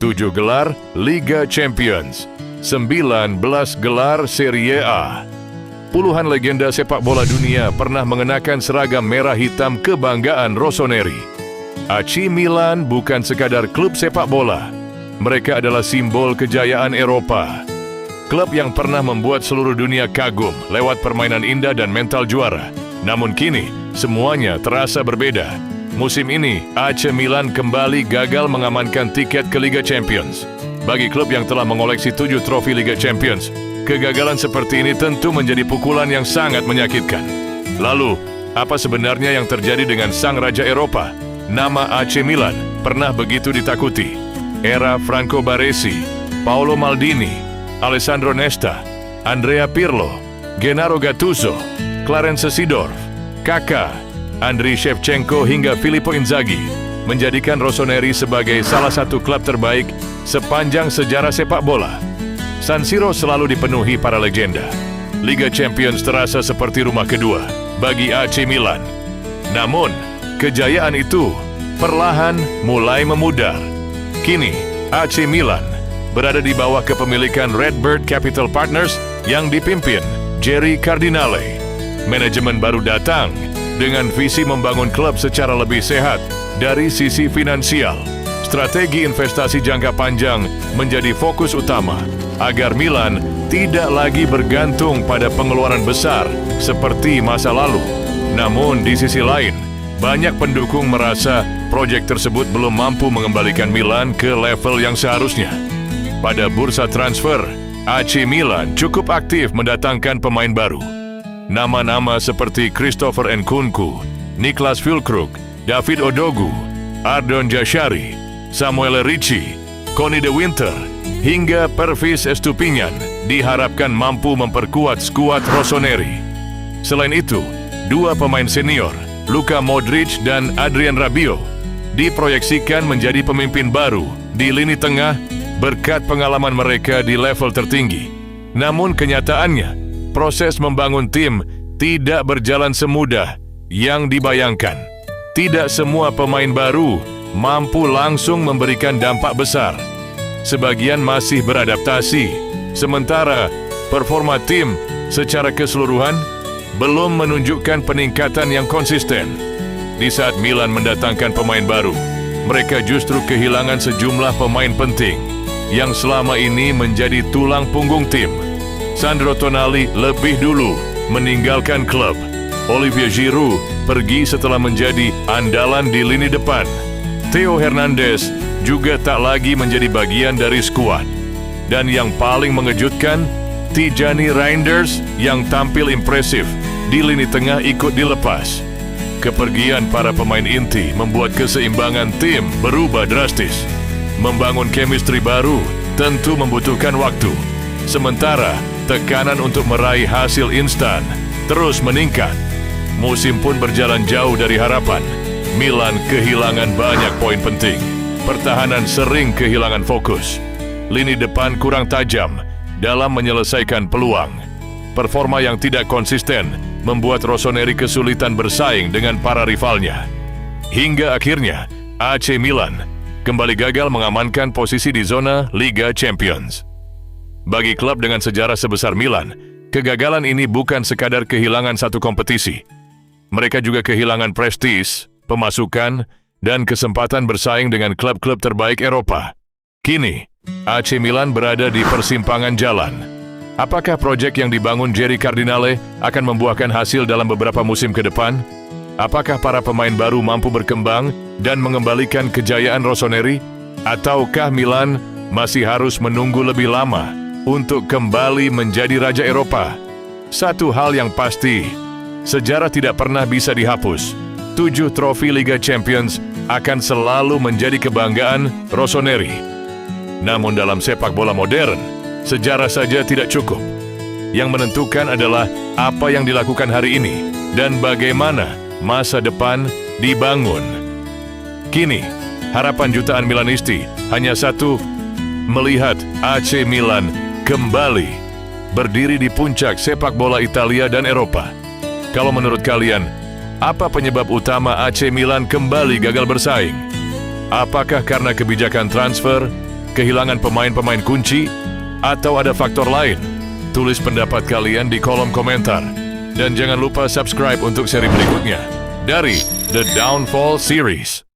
7 gelar Liga Champions, 19 gelar Serie A. Puluhan legenda sepak bola dunia pernah mengenakan seragam merah hitam kebanggaan Rossoneri. AC Milan bukan sekadar klub sepak bola. Mereka adalah simbol kejayaan Eropa. Klub yang pernah membuat seluruh dunia kagum lewat permainan indah dan mental juara. Namun kini, semuanya terasa berbeda. Musim ini, AC Milan kembali gagal mengamankan tiket ke Liga Champions. Bagi klub yang telah mengoleksi 7 trofi Liga Champions, kegagalan seperti ini tentu menjadi pukulan yang sangat menyakitkan. Lalu, apa sebenarnya yang terjadi dengan sang Raja Eropa? Nama AC Milan pernah begitu ditakuti. Era Franco Baresi, Paolo Maldini, Alessandro Nesta, Andrea Pirlo, Gennaro Gattuso, Clarence Seedorf, Kaká, Andriy Shevchenko hingga Filippo Inzaghi menjadikan Rossoneri sebagai salah satu klub terbaik sepanjang sejarah sepak bola. San Siro selalu dipenuhi para legenda. Liga Champions terasa seperti rumah kedua bagi AC Milan. Namun, kejayaan itu perlahan mulai memudar. Kini, AC Milan berada di bawah kepemilikan Redbird Capital Partners yang dipimpin Jerry Cardinale. Manajemen baru datang dengan visi membangun klub secara lebih sehat dari sisi finansial. Strategi investasi jangka panjang menjadi fokus utama agar Milan tidak lagi bergantung pada pengeluaran besar seperti masa lalu. Namun di sisi lain, banyak pendukung merasa proyek tersebut belum mampu mengembalikan Milan ke level yang seharusnya. Pada bursa transfer, AC Milan cukup aktif mendatangkan pemain baru. Nama-nama seperti Christopher Nkunku, Niklas Füllkrug, David Odogu, Ardon Jashari, Samuel Ricci, Conny de Winter, hingga Pervis Estupiñán diharapkan mampu memperkuat skuad Rossoneri. Selain itu, 2 pemain senior, Luka Modric dan Adrien Rabiot, diproyeksikan menjadi pemimpin baru di lini tengah berkat pengalaman mereka di level tertinggi. Namun kenyataannya, proses membangun tim tidak berjalan semudah yang dibayangkan. Tidak semua pemain baru mampu langsung memberikan dampak besar. Sebagian masih beradaptasi, sementara performa tim secara keseluruhan belum menunjukkan peningkatan yang konsisten. Di saat Milan mendatangkan pemain baru, mereka justru kehilangan sejumlah pemain penting yang selama ini menjadi tulang punggung tim. Sandro Tonali lebih dulu meninggalkan klub. Olivier Giroud pergi setelah menjadi andalan di lini depan. Theo Hernandez juga tak lagi menjadi bagian dari skuad. Dan yang paling mengejutkan, Tijani Reinders yang tampil impresif di lini tengah ikut dilepas. Kepergian para pemain inti membuat keseimbangan tim berubah drastis. Membangun chemistry baru tentu membutuhkan waktu. Sementara tekanan untuk meraih hasil instan terus meningkat. Musim pun berjalan jauh dari harapan. Milan kehilangan banyak poin penting. Pertahanan sering kehilangan fokus. Lini depan kurang tajam dalam menyelesaikan peluang. Performa yang tidak konsisten membuat Rossoneri kesulitan bersaing dengan para rivalnya. Hingga akhirnya AC Milan kembali gagal mengamankan posisi di zona Liga Champions. Bagi klub dengan sejarah sebesar Milan, kegagalan ini bukan sekadar kehilangan satu kompetisi. Mereka juga kehilangan prestis, pemasukan, dan kesempatan bersaing dengan klub-klub terbaik Eropa. Kini, AC Milan berada di persimpangan jalan. Apakah proyek yang dibangun Jerry Cardinale akan membuahkan hasil dalam beberapa musim ke depan? Apakah para pemain baru mampu berkembang dan mengembalikan kejayaan Rossoneri? Ataukah Milan masih harus menunggu lebih lama untuk kembali menjadi Raja Eropa? Satu hal yang pasti, sejarah tidak pernah bisa dihapus. 7 trofi Liga Champions akan selalu menjadi kebanggaan Rossoneri. Namun dalam sepak bola modern, sejarah saja tidak cukup. Yang menentukan adalah apa yang dilakukan hari ini dan bagaimana masa depan dibangun. Kini, harapan jutaan Milanisti hanya satu, melihat AC Milan kembali berdiri di puncak sepak bola Italia dan Eropa. Kalau menurut kalian, apa penyebab utama AC Milan kembali gagal bersaing? Apakah karena kebijakan transfer, Kehilangan pemain-pemain kunci? Atau ada faktor lain? Tulis pendapat kalian di kolom komentar. Dan jangan lupa subscribe untuk seri berikutnya dari The Downfall Series.